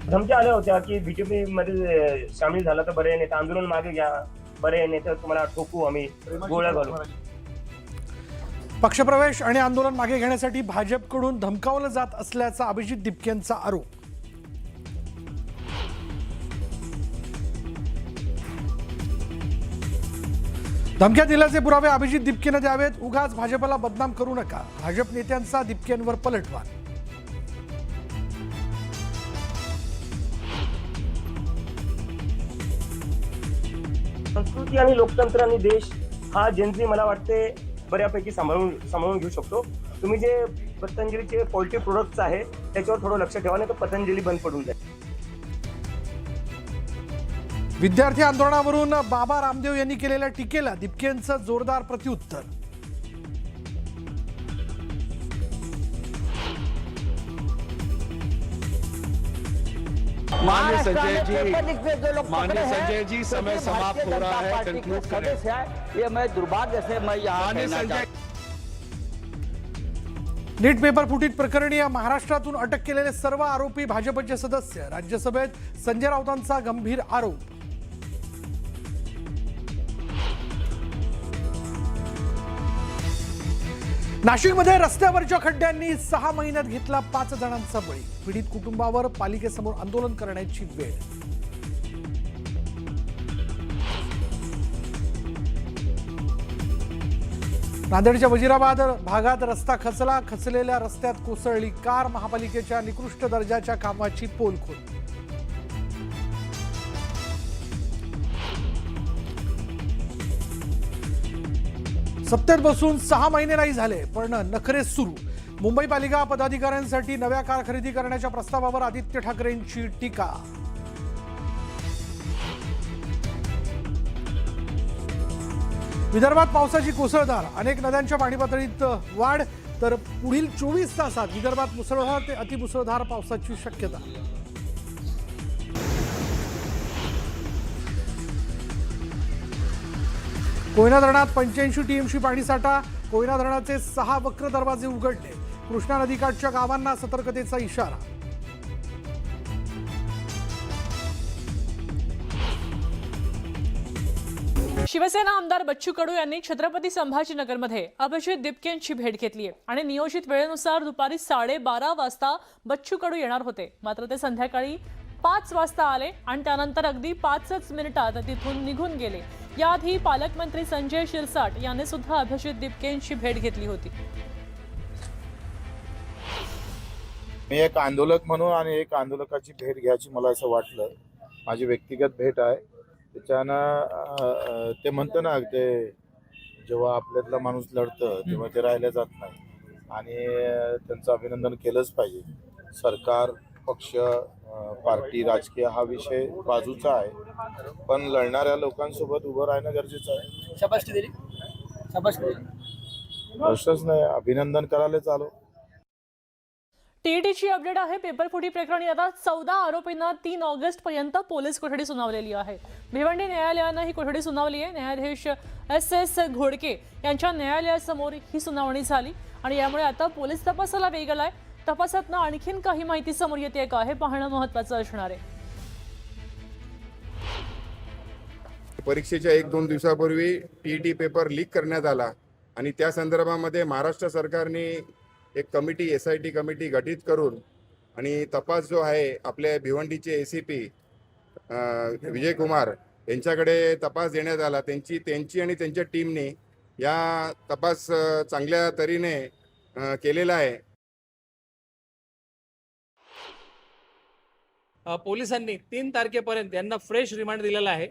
धमक्या आल्या होत्या की बीजेपी मध्ये सामील झाला तर बरे, नाही तर आंदोलन मागे घ्या, बरे नाही तर तुम्हाला ठोकू, आम्ही गोळ्या घालू. पक्षप्रवेश आणि आंदोलन मागे घेण्यासाठी भाजपकडून धमकावलं जात असल्याचा अभिजित दिपकेंचा आरोप. धमक्या दिल्याचे पुरावे अभिजित दिपकेनं द्यावेत. उगाच भाजपला बदनाम करू नका. भाजप नेत्यांचा दिपकेंवर पलटवार. संस्कृती आणि लोकतंत्र आणि देश हा जनजी मला वाटते बऱ्यापैकी सांभाळून घेऊ शकतो. तुम्ही जे पतंजलीचे पोल्ट्री प्रोडक्ट्स आहे त्याच्यावर थोडं लक्ष ठेवा, नाही तर पतंजली बंद पडून जाईल. विद्यार्थी आंदोलनावरून बाबा रामदेव यांनी केलेल्या टीकेला दिपकेंचं जोरदार प्रत्युत्तर. माननीय संजय जी समय समाप्त हो रहा है, कंक्लूड करें। ये मैं दुर्भाग्य से मैं यहाँ नीट पेपर फुटीत प्रकरणी महाराष्ट्रातून अटक केलेले सर्व आरोपी भाजपचे सदस्य. राज्यसभेत संजय राऊतांचा गंभीर आरोप. नाशिकमध्ये रस्त्यावरच्या खड्ड्यांनी 6 महिन्यात घेतला 5 जणांचा बळी. पीडित कुटुंबावर पालिकेसमोर आंदोलन करण्याची वेळ. नांदेडच्या वजीराबाद भागात रस्ता खचलेल्या रस्त्यात कोसळली कार. महापालिकेच्या निकृष्ट दर्जाच्या कामाची पोलखोल. सत्तेत बसून 6 महिने नाही झाले पण नखरे सुरू. मुंबई पालिका पदाधिकाऱ्यांसाठी नव्या कार खरेदी करण्याच्या प्रस्तावावर आदित्य ठाकरेंची टीका. विदर्भात पावसाची कोसळधार. अनेक नद्यांच्या पाणीपातळीत वाढ. तर पुढील 24 तासात विदर्भात मुसळधार ते अतिमुसळधार पावसाची शक्यता. कोयना धरणात 85 टीएमसी पाणीसाठा. कोयना धरणाचे 6 वक्र दरवाजे उघडले. कृष्णा नदीकाठच्या गावांना सतर्कतेचा इशारा. शिवसेना आमदार बच्चू कडू यांनी छत्रपती संभाजीनगरमध्ये अभिजित दिपकेंची भेट घेतली आहे आणि नियोजित वेळेनुसार दुपारी 12:30 वाजता बच्चू कडू येणार होते. मात्र ते संध्याकाळी 5 वाजता आले आणि त्यानंतर अगदी 5च मिनिटात तिथून निघून गेले. याआधी पालकमंत्री संजय शिरसाट यांनी सुद्धा अभिजित दिपकेंची भेट घेतली होती. मी एक आंदोलक म्हणून आणि एक आंदोलकाची भेट घ्यायची मला असं वाटलं. माझी व्यक्तिगत भेट आहे. त्याच्यानं ते म्हणतं ना, ते जेव्हा आपल्यातला माणूस लढतं तेव्हा ते राहिलं जात नाही आणि त्यांचं अभिनंदन केलंच पाहिजे. सरकार, पक्ष, पार्टी, राजकीय हा विषय बाजूचा आहे, पण लढणाऱ्या लोकांसोबत उभं राहणं गरजेचं आहे. शाबासकी दिली. प्रश्नच नाही, अभिनंदन करायलाच आलो. टीईटीची अपडेट आहे. पेपरफुटी प्रकरणी आता 14 आरोपींना 3 ऑगस्ट पर्यंत पोलीस कोठडी सुनावलेली आहे. भिवंडी न्यायालयानं ही कोठडी सुनावली आहे. न्यायाधीश SS घोडके यांच्या न्यायालयासमोर ही सुनावणी झाली आणि यामुळे आता पोलीस तपासाला वेग आलाय. तपासातनं आणखीन काही माहिती समोर येते का हे पाहणं महत्त्वाचं असणार आहे. परीक्षेच्या 1-2 दिवसापूर्वी टीईटी पेपर लीक करण्यात आला आणि त्या संदर्भामध्ये महाराष्ट्र सरकारने एक कमिटी, SIT कमिटी गठीत करून आणि तपास जो आहे आपल्या भिवंडीचे ACP विजय कुमार यांच्याकडे तपास देण्यात आला. त्यांची आणि त्यांच्या टीमने या तपास चांगल्या तऱ्हेने केलेला आहे. पोलिसांनी 3 तारखेपर्यंत यांना फ्रेश रिमांड दिलेला आहे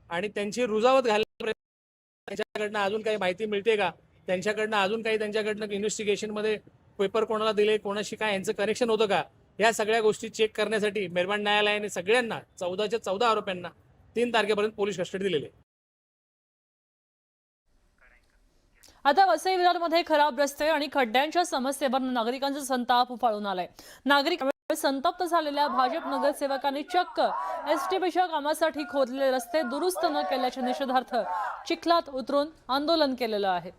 आणि त्यांची रुजावत घालण्यापर्यंत त्यांच्याकडनं अजून काही माहिती मिळते का, त्यांच्याकडनं अजून काही त्यांच्याकडनं इन्व्हेस्टिगेशनमध्ये पेपर कोणाला दिले, कोणाशी काय यांचं कनेक्शन होतं का, या सगळ्या गोष्टी चेक करण्यासाठी मेहरबान न्यायालयाने सगळ्यांना 14च्या 14 आरोपींना 3 तारखेपर्यंत पोलीस कस्टडी दिलेली आहे. आता वसई विरारमध्ये खराब रस्ते आणि खड्ड्यांच्या समस्येवर नागरिकांचा संताप उफाळून आलाय. नागरिक संतप्त झालेल्या भाजप नगरसेवकांनी चक्क STPच्या कामासाठी खोदलेले रस्ते दुरुस्त न केल्याच्या निषेधार्थ चिखलात उतरून आंदोलन केलेलं आहे.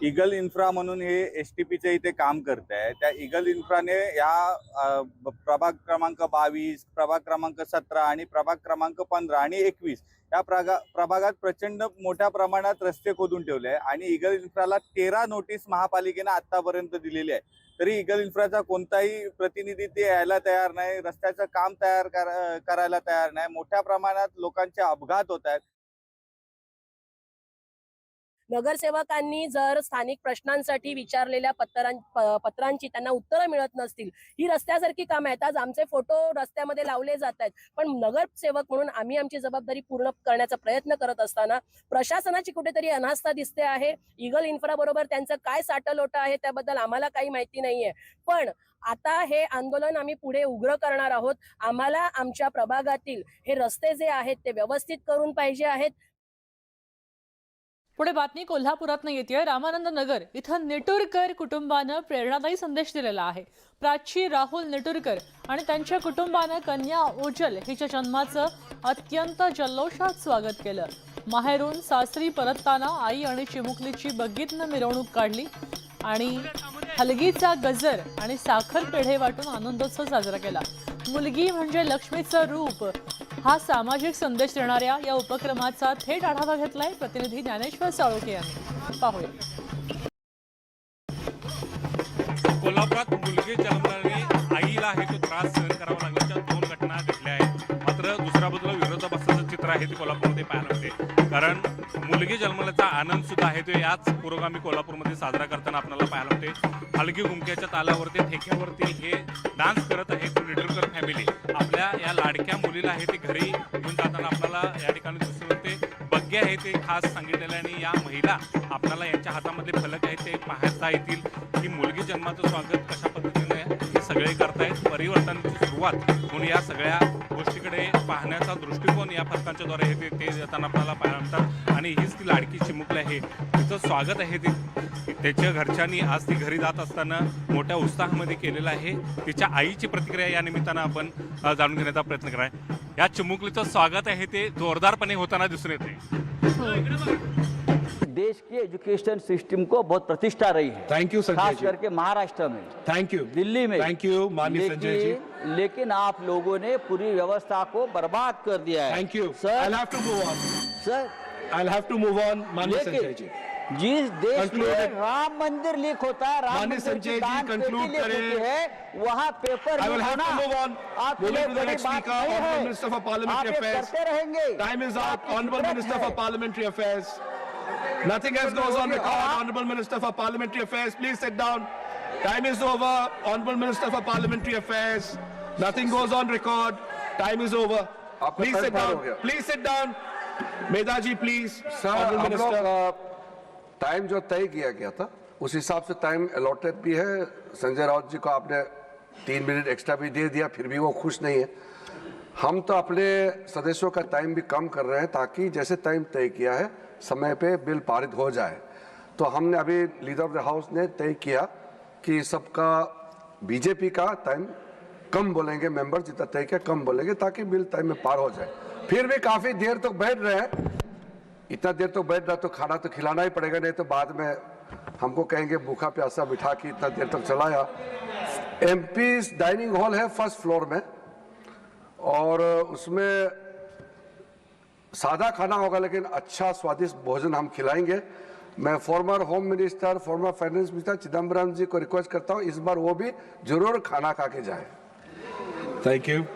इगल इन्फ्रा म्हणून हे एसटीपीचे इथे काम करत आहे. त्या इगल इन्फ्राने या प्रभाग क्रमांक 22, प्रभाग क्रमांक 17 आणि प्रभाग क्रमांक 15 आणि 21 या प्रभागात प्रचंड मोठ्या प्रमाणात रस्ते खोदून ठेवले आहे आणि इगल इन्फ्राला 13 नोटीस महापालिकेने आतापर्यंत दिलेली आहे. तरी इगल इन्फ्राचा कोणताही प्रतिनिधी ते यायला तयार नाही, रस्त्याचं काम करायला तयार नाही. मोठ्या प्रमाणात लोकांचे अपघात होत आहेत. नगरसेवकांनी जर स्थानिक प्रश्नांसाठी विचारलेल्या पत्रांची त्यांना उत्तरं मिळत नसतील, ही रस्त्यासारखी कामं आहेत. आज आमचे फोटो रस्त्यामध्ये लावले जात आहेत, पण नगरसेवक म्हणून आम्ही आमची जबाबदारी पूर्ण करण्याचा प्रयत्न करत असताना प्रशासनाची कुठेतरी अनास्था दिसते आहे. इगल इन्फ्रा बरोबर त्यांचं काय साटलोटं आहे त्याबद्दल आम्हाला काही माहिती नाहीये. पण आता हे आंदोलन आम्ही पुढे उग्र करणार आहोत. आम्हाला आमच्या प्रभागातील हे रस्ते जे आहेत ते व्यवस्थित करून पाहिजे आहेत. पुढे बातमी कोल्हापुरातनं येते. रामानंद नगर इथं नेटुरकर कुटुंबानं प्रेरणादायी संदेश दिलेला आहे. प्राची राहुल नेटुरकर आणि त्यांच्या कुटुंबानं कन्या ओजल हिच्या जन्माचं अत्यंत जल्लोषात स्वागत केलं. माहेरून सासरी परतताना आई आणि चिमुकलीची बग्गीतनं मिरवणूक काढली आणि हलगीचा गजर आणि साखर पेढे वाटून आनंदोत्सव साजरा केला. मुलगी म्हणजे लक्ष्मीचं रूप हा सामाजिक संदेश देणाऱ्या या उपक्रमाचा थेट आढावा घेतलाय प्रतिनिधी ज्ञानेश्वर साळोखे यांनी. पाहूया. कोल्हापुरात मुलगी जन्मल्याने आईला आहे तो त्रास सहन करावा लागल्याच्या 2 घटना घडल्या आहेत. मात्र दुसऱ्या बाजूला विरोधाभासाचं चित्र आहे ते कोल्हापूरमध्ये पाहायला मिळते. कारण मुलगी जन्मल्याचा आनंद सुद्धा आहे तो याच पुरोगामी कोल्हापूरमध्ये साजरा करताना आपल्याला पाहायला मिळते. हलगी गुंक्याच्या तालावरती ठेक्यावरती हे डान्स करत आहेत नेटुरकर फॅमिली. आपल्या या लाडक्या मुलीला आहे ते घरी घेऊन जाताना आपल्याला या ठिकाणी दिसून येते. बग्गे आहे ते खास सांगितलेलं आणि या महिला आपल्याला यांच्या हातामधले फलक आहेत ते पाहता येतील की मुलगी जन्माचं स्वागत कशा पद्धतीने हे सगळे करतायत. परिवर्तनाची सुरुवात म्हणून या सगळ्या गोष्टीकडे पाहण्याचा दृष्टिकोन या फलकांच्या द्वारे हे ते देताना आपल्याला पाहायला मिळतात. आणि हीच ती लाडकी चिमुकली आहे, तिचं स्वागत आहे ते त्याच्या घरच्यांनी आज ती घरी जात असताना मोठ्या उत्साहामध्ये केलेलं आहे. तिच्या आईची प्रतिक्रिया या निमित्तानं आपण जाणून घेण्याचा प्रयत्न कराय. या चिमुकलीचं स्वागत आहे ते जोरदारपणे होताना दिसून येते. देश की एजुकेशन सिस्टम को बहुत प्रतिष्ठा रही है. थैंक यू संजय खास जी. करके महाराष्ट्र में, थैंक यू, दिल्ली में. थैंक यू माननीय संजय जी. लेकिन आप लोगों ने पूरी व्यवस्था को बर्बाद कर दिया है. Thank you sir. I have to move on. Sir, I have to move on माननीय संजय जी. जिस देश Concluded. में राम मंदिर लीक होता है, राम माननीय मंदिर संजय की जी, दान conclude पेटी लीक करें. होती है, वहाँ paper I will leak have to होना move on. आपके लिए Moving to the बड़ी next बात speaker, नहीं Honorable है. Minister for Parliamentary आप ये Affairs. करते रहेंगे. Time is up. आपकी Honorable फितरत Minister है. for Parliamentary Affairs. Nothing else goes on record. Honorable Minister for Parliamentary Affairs, please sit down. Time is over. Honorable Minister for Parliamentary Affairs. Nothing goes on record. Time is over. Please sit down. Please sit down. Medhaji please. Honorable Minister. Time जो तय KIA गया था उस हिसाब से time allotted भी है. संजय राउत जी को आपने 3 minute extra भी दे दिया, फिर भी वो खुश नहीं है. हम तो अपने सदस्यों का टाइम भी कम कर रहे हैं ताकि जैसे टाइम तय किया है समय पे बिल पारित हो जाए. तो हमने अभी लीडर ऑफ द हाउस ने तय किया कि सबका बीजेपी का टाइम कम बोलेंगे, मेंबर जितना तय किया कम बोलेंगे ताकि बिल टाइम में पार हो जाए. फिर भी काफी देर तक बैठ रहे हैं. इतना देर तक बैठ रहा तो खाना तो खिलाना ही पड़ेगा, नहीं तो बाद में हमको कहेंगे भूखा प्यासा बिठा के इतना देर तक चलाया. एमपी डाइनिंग हॉल है फर्स्ट फ्लोर में और उसमें सादा खाना होगा लेकिन अच्छा स्वादिष्ट भोजन हम खिलाएंगे. मैं former home minister, former finance minister Chidambaram ji को रिक्वेस्ट करता हूं इस बार वो भी जरूर खाना खा के जाए. Thank you.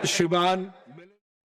Shriman